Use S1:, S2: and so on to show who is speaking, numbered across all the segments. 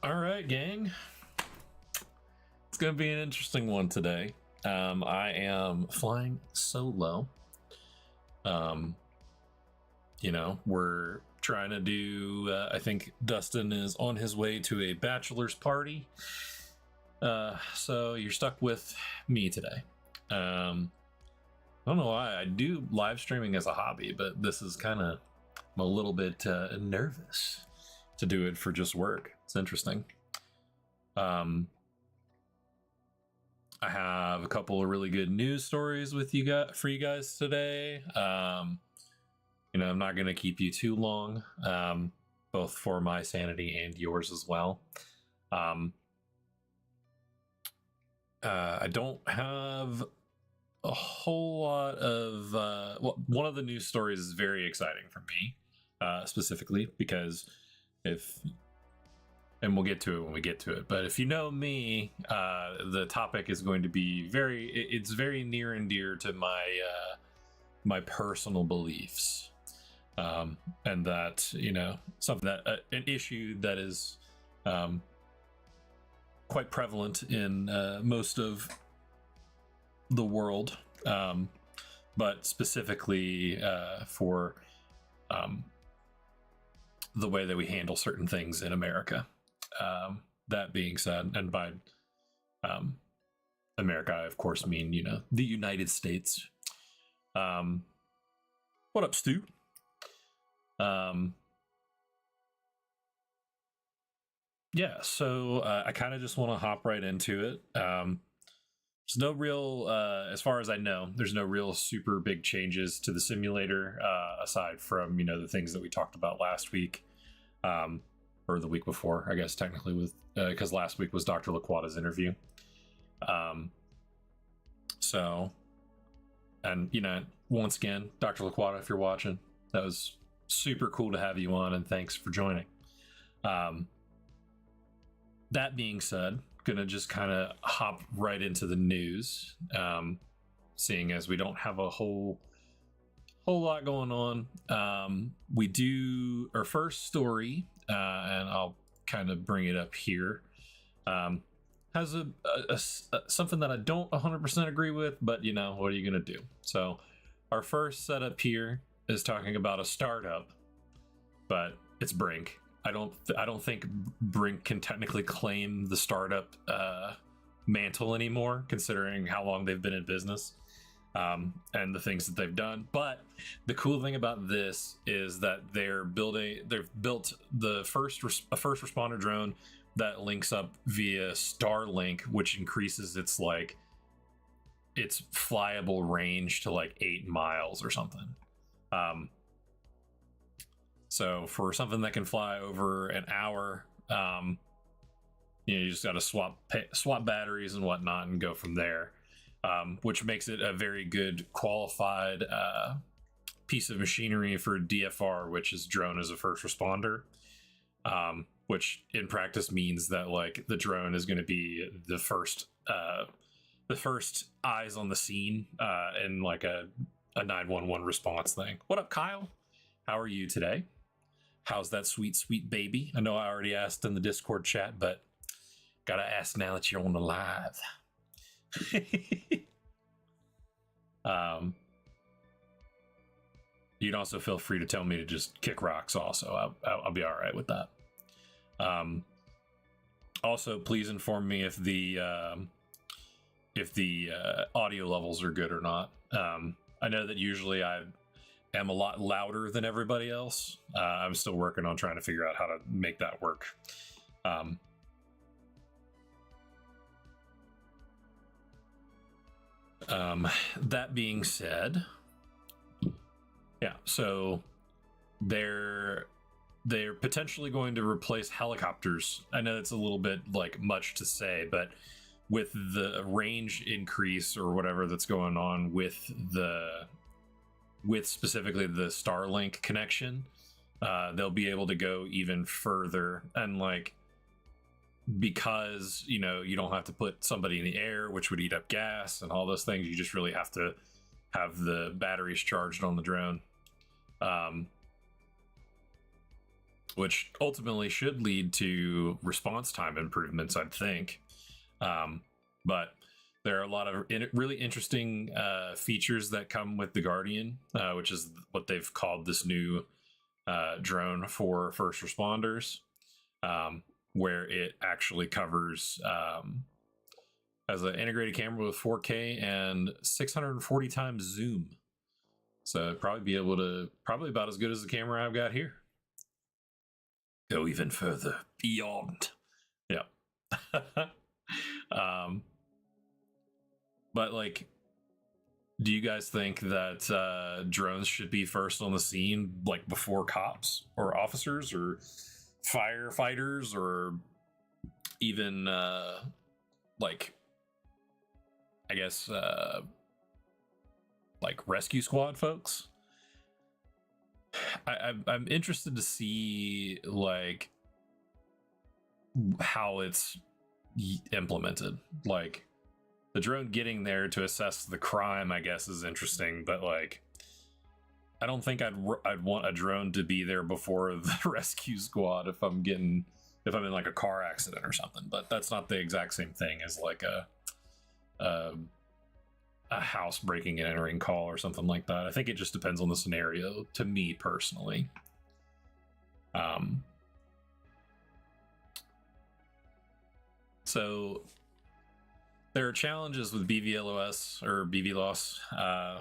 S1: All right, gang. It's going to be an interesting one today. I am flying solo. We're trying to do, I think Dustin is on his way to a bachelor's party. So you're stuck with me today. I don't know why. I do live streaming as a hobby, but this is I'm a little bit nervous to do it for just work. It's interesting. I have a couple of really good news stories for you guys today. I'm not going to keep you too long, both for my sanity and yours as well. I don't have a whole lot of one of the news stories is very exciting for me, specifically because and we'll get to it when we get to it, but if you know me, the topic is going to be it's very near and dear to my personal beliefs, and that something that an issue that is quite prevalent in most of the world, but specifically for the way that we handle certain things in America. That being said, and by America, I of course mean the United States. What up, Stu? Yeah, so I kind of just want to hop right into it. There's no real, as far as I know, there's no real super big changes to the simulator, aside from, the things that we talked about last week, or the week before, I guess, technically, with because last week was Dr. Laquata's interview. Once again, Dr. Laquata, if you're watching, that was super cool to have you on, and thanks for joining. That being said, gonna just kind of hop right into the news, seeing as we don't have a whole lot going on. We do our first story, and I'll kind of bring it up here. Has a something that I don't 100% agree with, but what are you gonna do? So our first setup here is talking about a startup, but it's Brink. I don't think Brink can technically claim the startup mantle anymore, considering how long they've been in business, and the things that they've done. But the cool thing about this is that they've built a first responder drone that links up via Starlink, which increases its flyable range to 8 miles or something. So for something that can fly over an hour, you just got to swap batteries and whatnot and go from there, which makes it a very good qualified piece of machinery for DFR, which is drone as a first responder, which in practice means that the drone is going to be the first eyes on the scene in a 911 response thing. What up, Kyle? How are you today? How's that sweet baby? I know I already asked in the Discord chat, but gotta ask now that you're on the live. You'd also feel free to tell me to just kick rocks also. I'll be all right with that. Also, please inform me if the audio levels are good or not. I know that usually I am a lot louder than everybody else. I'm still working on trying to figure out how to make that work. That being said, yeah, so they're potentially going to replace helicopters. I know it's a little bit much to say, but with the range increase or whatever that's going on with specifically the Starlink connection, they'll be able to go even further. And because you don't have to put somebody in the air, which would eat up gas and all those things, you just really have to have the batteries charged on the drone. which ultimately should lead to response time improvements, I'd think. But there are a lot of really interesting features that come with the Guardian, which is what they've called this new drone for first responders, where it actually covers has an integrated camera with 4K and 640 times zoom. So probably about as good as the camera I've got here. Go even further beyond. Yeah. But like, do you guys think that drones should be first on the scene, like before cops or officers or firefighters or even like, I guess like rescue squad folks? I'm interested to see like how it's implemented. Like, the drone getting there to assess the crime, I guess, is interesting, but like, I don't think I'd want a drone to be there before the rescue squad if I'm in like a car accident or something. But that's not the exact same thing as like a house breaking and entering call or something like that. I think it just depends on the scenario, to me personally. So there are challenges with BVLOS or BVLOS,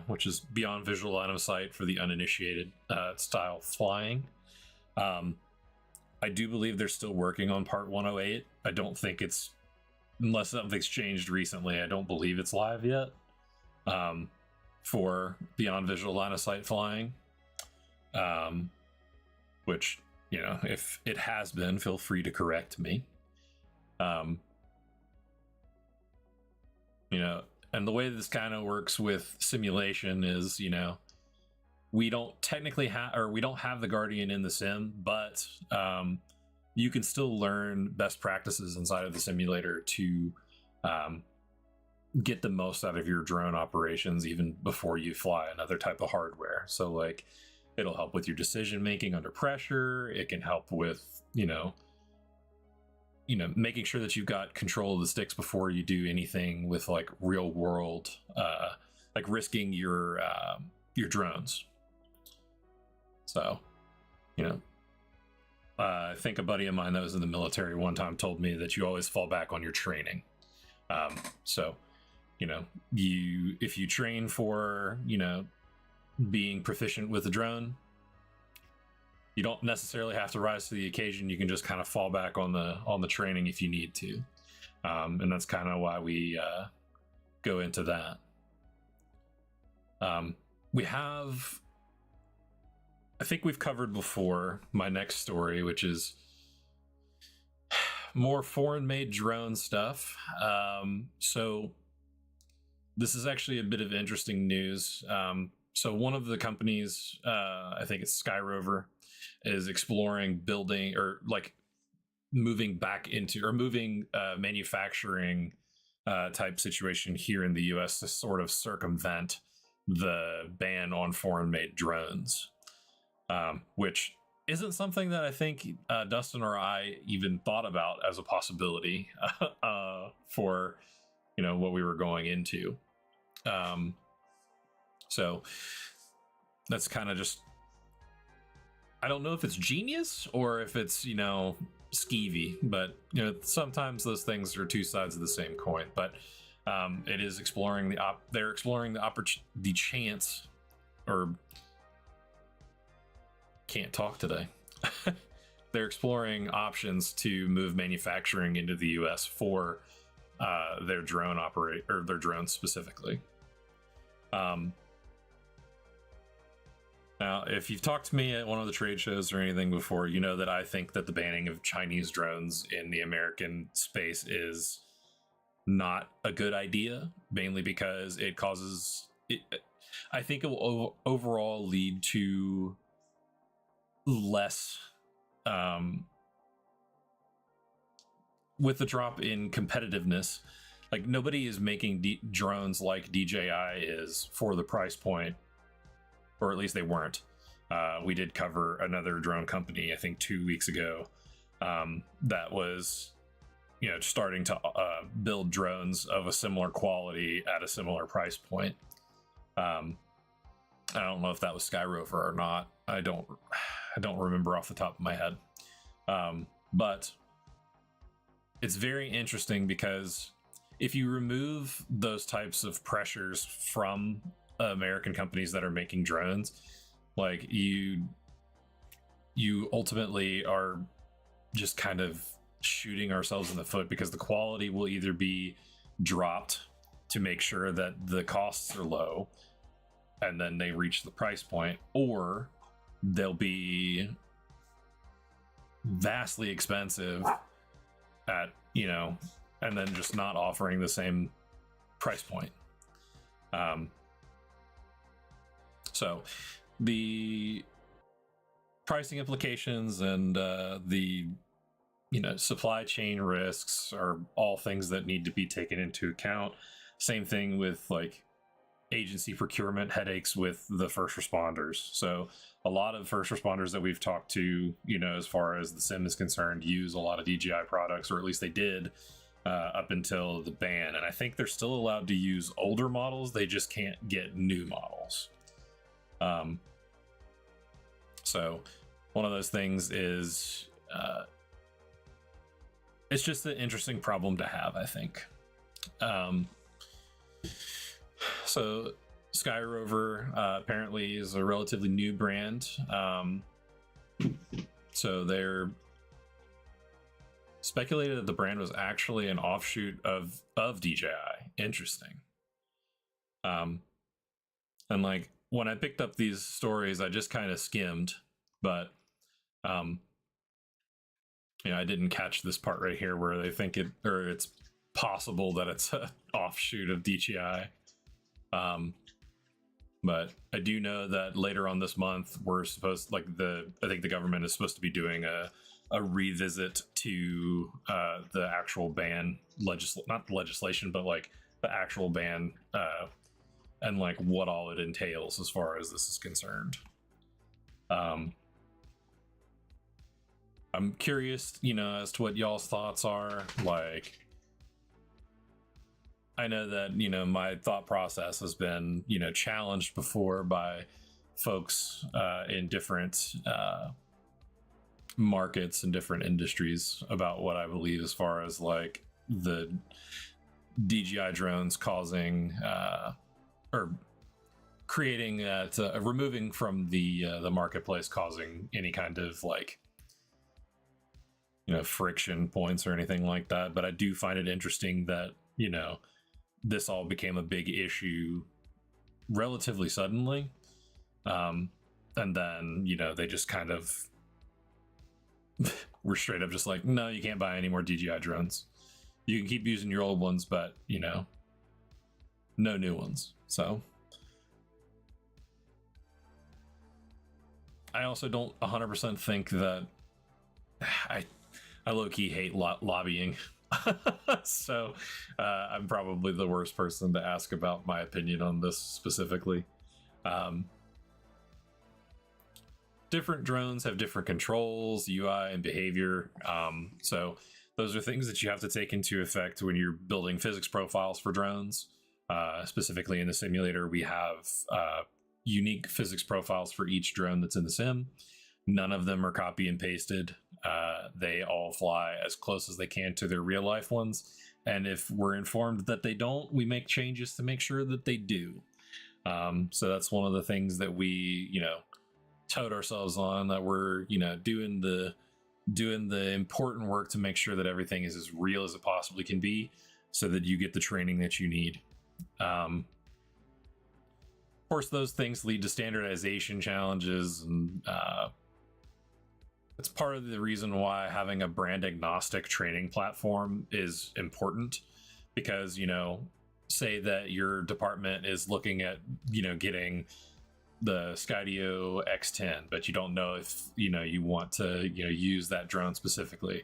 S1: which is beyond visual line of sight for the uninitiated style flying. I do believe they're still working on part 108. I don't think it's, unless something's changed recently, I don't believe it's live yet for beyond visual line of sight flying. Which, you know, if it has been, feel free to correct me. You know, and the way this kind of works with simulation is, you know, we don't technically have, or we don't have the Guardian in the sim, but you can still learn best practices inside of the simulator to get the most out of your drone operations even before you fly another type of hardware. So like, it'll help with your decision making under pressure. It can help with, you know, making sure that you've got control of the sticks before you do anything with like real world, like risking your drones. So, you know, I think a buddy of mine that was in the military one time told me that you always fall back on your training. So, you know, if you train for, you know, being proficient with the drone, you don't necessarily have to rise to the occasion. You can just kind of fall back on the training if you need to. And that's kind of why we go into that. We have, I think we've covered before my next story, which is more foreign made drone stuff. So this is actually a bit of interesting news. So one of the companies, I think it's Sky Rover, is exploring building or like moving back into or moving manufacturing type situation here in the US to sort of circumvent the ban on foreign made drones, which isn't something that I think Dustin or I even thought about as a possibility for, you know, what we were going into. So that's kind of just, I don't know if it's genius or if it's, you know, skeevy, but, you know, sometimes those things are two sides of the same coin. But it is exploring they're exploring the chance, or can't talk today. They're exploring options to move manufacturing into the US for their drone their drones specifically. Now, if you've talked to me at one of the trade shows or anything before, you know that I think that the banning of Chinese drones in the American space is not a good idea, mainly because it causes I think it will overall lead to less, with the drop in competitiveness. Like, nobody is making drones like DJI is for the price point, or at least they weren't. We did cover another drone company, I think 2 weeks ago, that was, starting to build drones of a similar quality at a similar price point. I don't know if that was Sky Rover or not. I don't remember off the top of my head. But it's very interesting because if you remove those types of pressures from American companies that are making drones, like you ultimately are just kind of shooting ourselves in the foot, because the quality will either be dropped to make sure that the costs are low and then they reach the price point, or they'll be vastly expensive at, and then just not offering the same price point. So the pricing implications and the supply chain risks are all things that need to be taken into account. Same thing with like agency procurement headaches with the first responders. So a lot of first responders that we've talked to, as far as the sim is concerned, use a lot of DJI products, or at least they did up until the ban. And I think they're still allowed to use older models. They just can't get new models. So one of those things is it's just an interesting problem to have, I think. So Sky Rover apparently is a relatively new brand. So they're speculated that the brand was actually an offshoot of DJI. Interesting. And like when I picked up these stories, I just kind of skimmed, but I didn't catch this part right here where they think it's possible that it's an offshoot of DJI. But I do know that later on this month, we're supposed, I think the government is supposed to be doing a revisit to the actual ban, not the legislation, but like the actual ban, and like what all it entails as far as this is concerned. I'm curious, as to what y'all's thoughts are. Like, I know that, my thought process has been, challenged before by folks in different markets and different industries about what I believe as far as like the DJI drones causing or creating that, removing from the marketplace, causing any kind of like, friction points or anything like that. But I do find it interesting that, this all became a big issue relatively suddenly. And then, they just kind of were straight up just like, no, you can't buy any more DJI drones. You can keep using your old ones, but, no new ones. So I also don't 100% think that I low-key hate lobbying. So I'm probably the worst person to ask about my opinion on this specifically. Different drones have different controls, UI, and behavior. So those are things that you have to take into effect when you're building physics profiles for drones. Specifically in the simulator, we have unique physics profiles for each drone that's in the sim. None of them are copy and pasted. They all fly as close as they can to their real life ones. And if we're informed that they don't, we make changes to make sure that they do. So that's one of the things that we, tote ourselves on, that we're, doing the important work to make sure that everything is as real as it possibly can be, so that you get the training that you need. Of course, those things lead to standardization challenges, and it's part of the reason why having a brand agnostic training platform is important, because, say that your department is looking at, getting the Skydio X10, but you don't know if, you want to, use that drone specifically,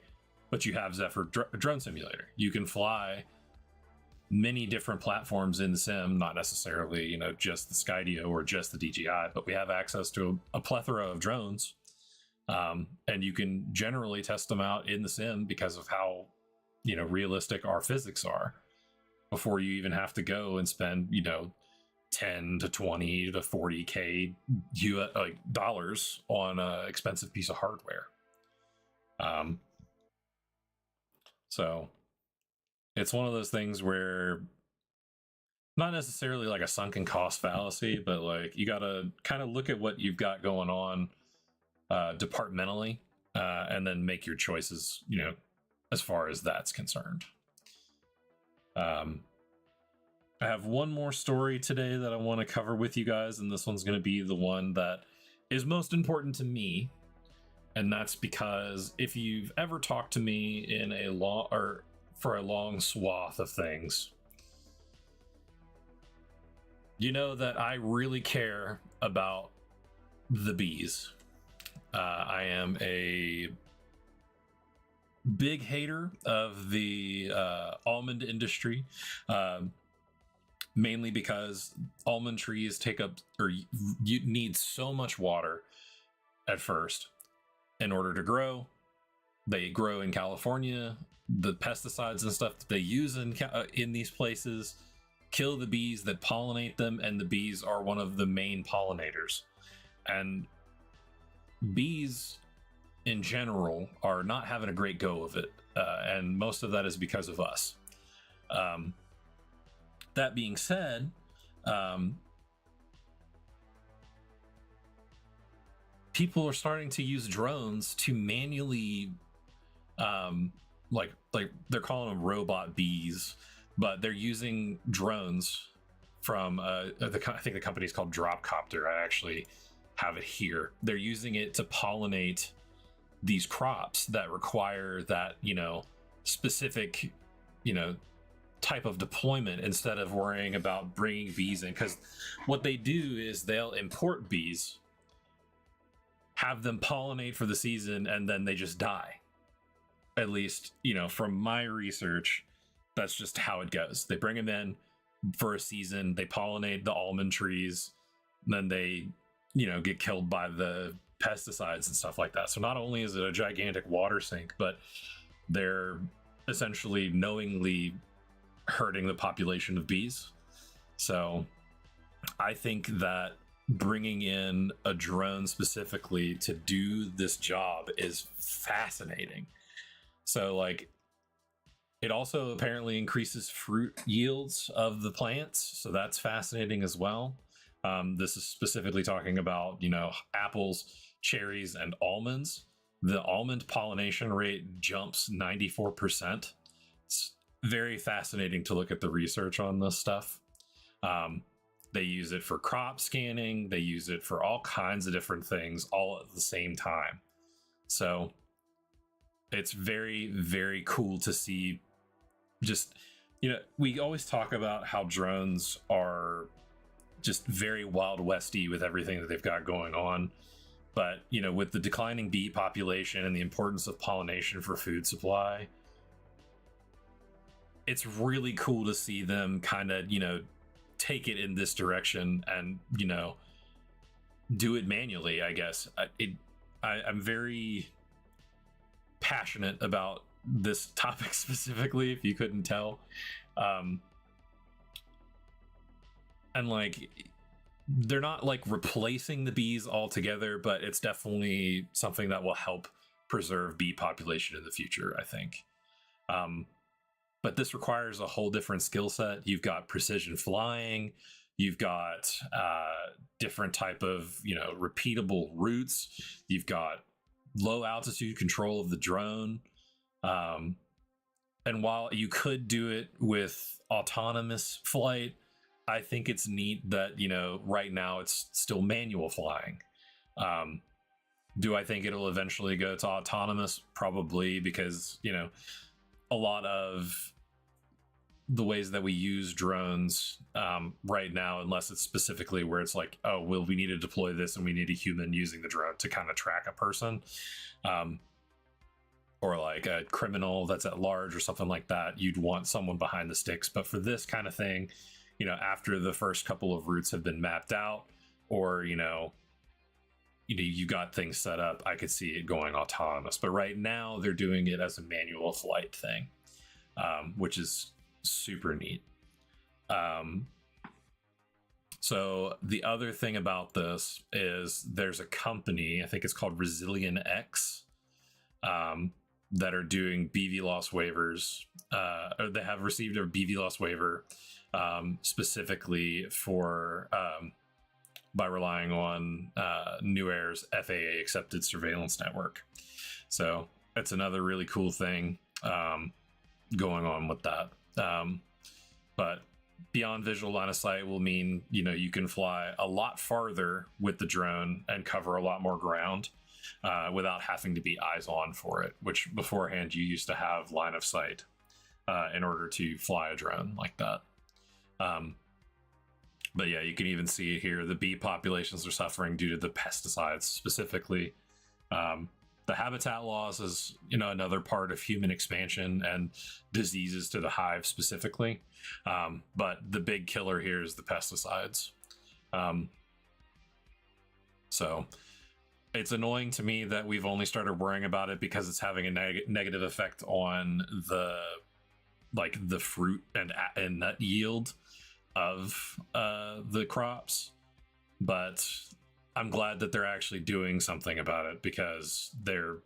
S1: but you have Zephyr Drone Simulator. You can fly many different platforms in the sim, not necessarily, you know, just the Skydio or just the DJI, but we have access to a plethora of drones. And you can generally test them out in the sim because of how, you know, realistic our physics are, before you even have to go and spend, you know, 10 to 20 to 40K dollars on an expensive piece of hardware. So it's one of those things where, not necessarily like a sunken cost fallacy, but like you got to kind of look at what you've got going on departmentally, and then make your choices, you know, as far as that's concerned. I have one more story today that I want to cover with you guys, and this one's going to be the one that is most important to me. And that's because if you've ever talked to me in a for a long swath of things, you know that I really care about the bees. I am a big hater of the almond industry, mainly because almond trees take up, or you need so much water at first in order to grow. They grow in California. The pesticides and stuff that they use in these places kill the bees that pollinate them, and the bees are one of the main pollinators. And bees in general are not having a great go of it, and most of that is because of us. That being said, people are starting to use drones to manually, like they're calling them robot bees, but they're using drones from I think the company's called Dropcopter. I actually have it here. They're using it to pollinate these crops that require that, you know, specific, you know, type of deployment, instead of worrying about bringing bees in. Because what they do is they'll import bees, have them pollinate for the season, and then they just die. At least, you know, from my research, that's just how it goes. They bring them in for a season, they pollinate the almond trees, then they, you know, get killed by the pesticides and stuff like that. So not only is it a gigantic water sink, but they're essentially knowingly hurting the population of bees. So I think that bringing in a drone specifically to do this job is fascinating. So like, it also apparently increases fruit yields of the plants, so that's fascinating as well. This is specifically talking about, you know, apples, cherries, and almonds. The almond pollination rate jumps 94%. It's very fascinating to look at the research on this stuff. They use it for crop scanning. They use it for all kinds of different things all at the same time. So it's very, very cool to see. Just, you know, we always talk about how drones are just very Wild Westy with everything that they've got going on. But, you know, with the declining bee population and the importance of pollination for food supply, it's really cool to see them kind of, you know, take it in this direction and, you know, do it manually, I guess. I'm very passionate about this topic specifically, if you couldn't tell. And like, they're not like replacing the bees altogether, but it's definitely something that will help preserve bee population in the future, I think. But this requires a whole different skill set. You've got precision flying, you've got different type of, you know, repeatable routes, you've got low altitude control of the drone. And while you could do it with autonomous flight, I think it's neat that, you know, right now it's still manual flying. Do I think it'll eventually go to autonomous? Probably, because, you know, a lot of the ways that we use drones right now, unless it's specifically where it's like, oh, well, we need to deploy this and we need a human using the drone to kind of track a person. or like a criminal that's at large or something like that, you'd want someone behind the sticks. But for this kind of thing, you know, after the first couple of routes have been mapped out, or you got things set up, I could see it going autonomous. But right now they're doing it as a manual flight thing, which is super neat. So the other thing about this is there's a company, I think it's called Resilient X, that are doing BV loss waivers, or they have received a BV loss waiver specifically for by relying on New Air's FAA accepted surveillance network. So it's another really cool thing going on with that. But beyond visual line of sight will mean, you can fly a lot farther with the drone and cover a lot more ground without having to be eyes on for it, which beforehand you used to have line of sight in order to fly a drone like that. But yeah, you can even see here the bee populations are suffering due to the pesticides specifically. The habitat loss is, another part of human expansion and diseases to the hive specifically. But the big killer here is the pesticides. So it's annoying to me that we've only started worrying about it because it's having a negative effect on the fruit and nut yield of the crops. But I'm glad that they're actually doing something about it, because they're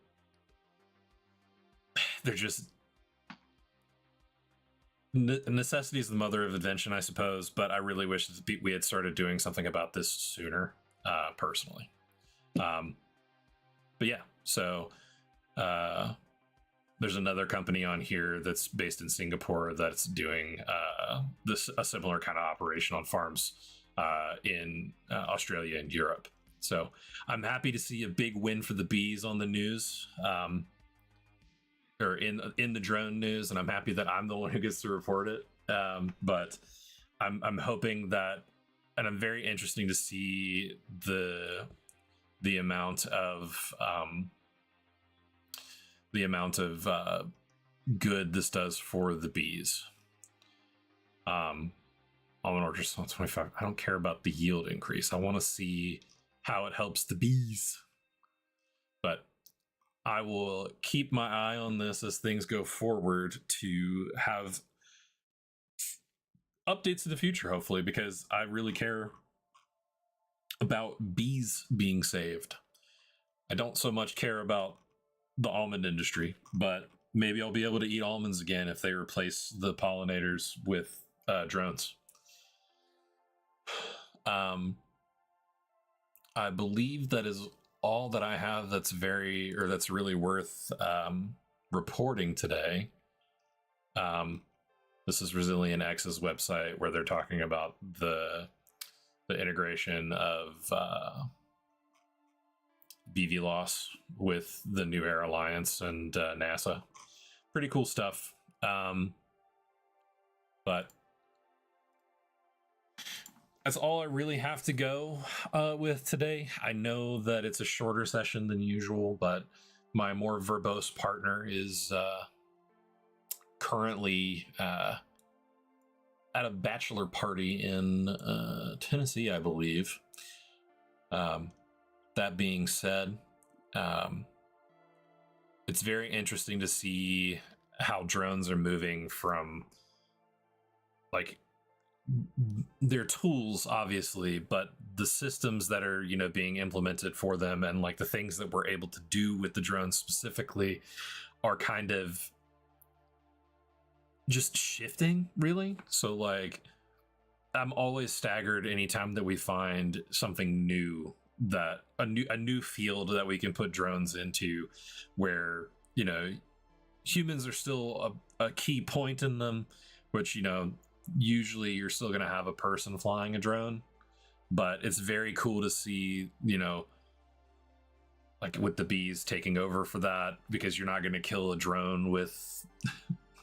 S1: just necessity is the mother of invention, I suppose. But I really wish that we had started doing something about this sooner, personally. But yeah, so there's another company on here that's based in Singapore that's doing a similar kind of operation on farms in Australia and Europe. So I'm happy to see a big win for the bees on the news, or in the drone news, and I'm happy that I'm the one who gets to report it. But I'm hoping that, and I'm very interesting to see the amount of good this does for the bees. Almond orchards 25. I don't care about the yield increase. I want to see how it helps the bees. But I will keep my eye on this as things go forward to have updates in the future, hopefully, because I really care about bees being saved. I don't so much care about the almond industry, but maybe I'll be able to eat almonds again if they replace the pollinators with drones. I believe that is all that I have that's really worth reporting today. This is Resilient X's website, where they're talking about the integration of BVLOS with the New Air Alliance and NASA. Pretty cool stuff. But that's all I really have to go with today. I know that it's a shorter session than usual, but my more verbose partner is currently at a bachelor party in Tennessee, I believe. That being said, it's very interesting to see how drones are moving from, like, they're tools, obviously, but the systems that are, being implemented for them, and like the things that we're able to do with the drones specifically, are kind of just shifting, really. So like, I'm always staggered anytime that we find something new, that a new field that we can put drones into, where humans are still a key point in them, which usually you're still going to have a person flying a drone. But it's very cool to see, like with the bees taking over for that, because you're not going to kill a drone with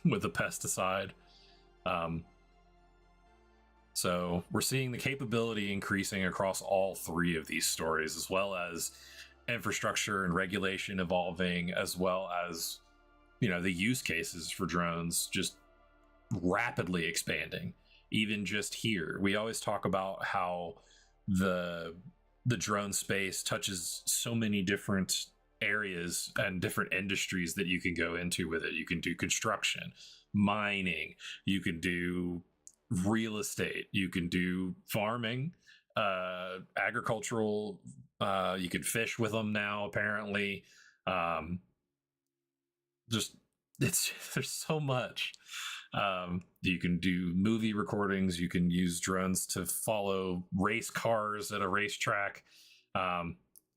S1: with a pesticide. So we're seeing the capability increasing across all three of these stories, as well as infrastructure and regulation evolving, as well as the use cases for drones just rapidly expanding. Even just here, we always talk about how the drone space touches so many different areas and different industries that you can go into with it. You can do construction, mining, you can do real estate, you can do farming, agricultural, you can fish with them now apparently. Just there's so much. You can do movie recordings, you can use drones to follow race cars at a racetrack.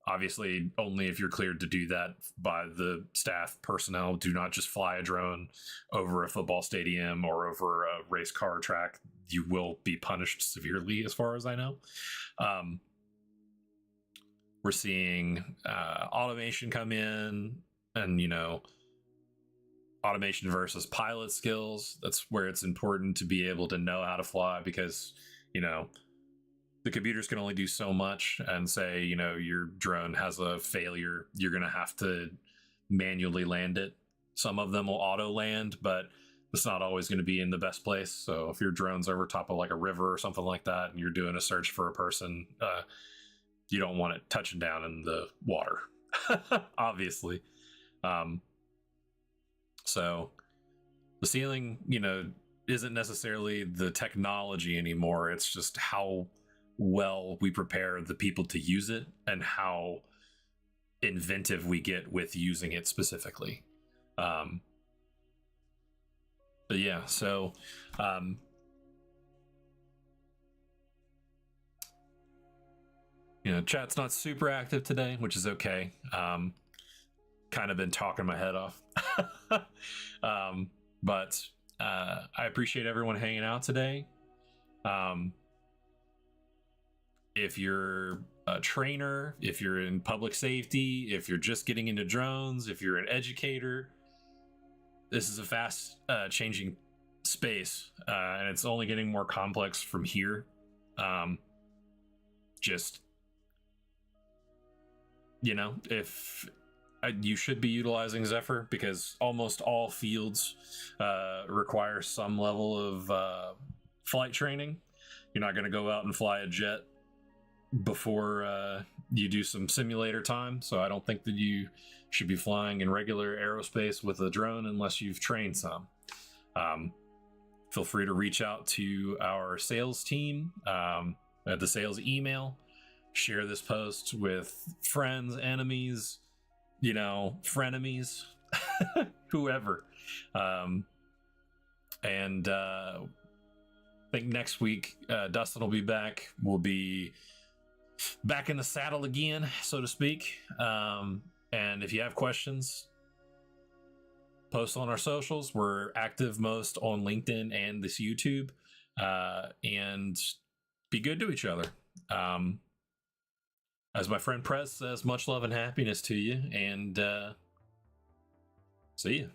S1: Obviously only if you're cleared to do that by the staff personnel. Do not just fly a drone over a football stadium or over a race car track. You will be punished severely, as far as I know. We're seeing automation come in, and automation versus pilot skills. That's where it's important to be able to know how to fly, because the computers can only do so much, and say your drone has a failure, you're going to have to manually land it. Some of them will auto land, but it's not always going to be in the best place. So if your drone's over top of like a river or something like that, and you're doing a search for a person, you don't want it touching down in the water, obviously. So the ceiling, isn't necessarily the technology anymore. It's just how well we prepare the people to use it, and how inventive we get with using it specifically. But yeah, so chat's not super active today, which is okay. Kind of been talking my head off. But I appreciate everyone hanging out today. If you're a trainer, if you're in public safety, if you're just getting into drones, if you're an educator, this is a fast changing space, and it's only getting more complex from here. If you should be utilizing Zephyr, because almost all fields require some level of flight training. You're not going to go out and fly a jet before you do some simulator time, so I don't think that you should be flying in regular aerospace with a drone unless you've trained some. Feel free to reach out to our sales team at the sales email. Share this post with friends, enemies, frenemies, whoever. And I think next week Dustin will be back. We'll be back in the saddle again, so to speak. And if you have questions, post on our socials. We're active most on LinkedIn and this YouTube. And be good to each other. As my friend Prez says, much love and happiness to you, and see you.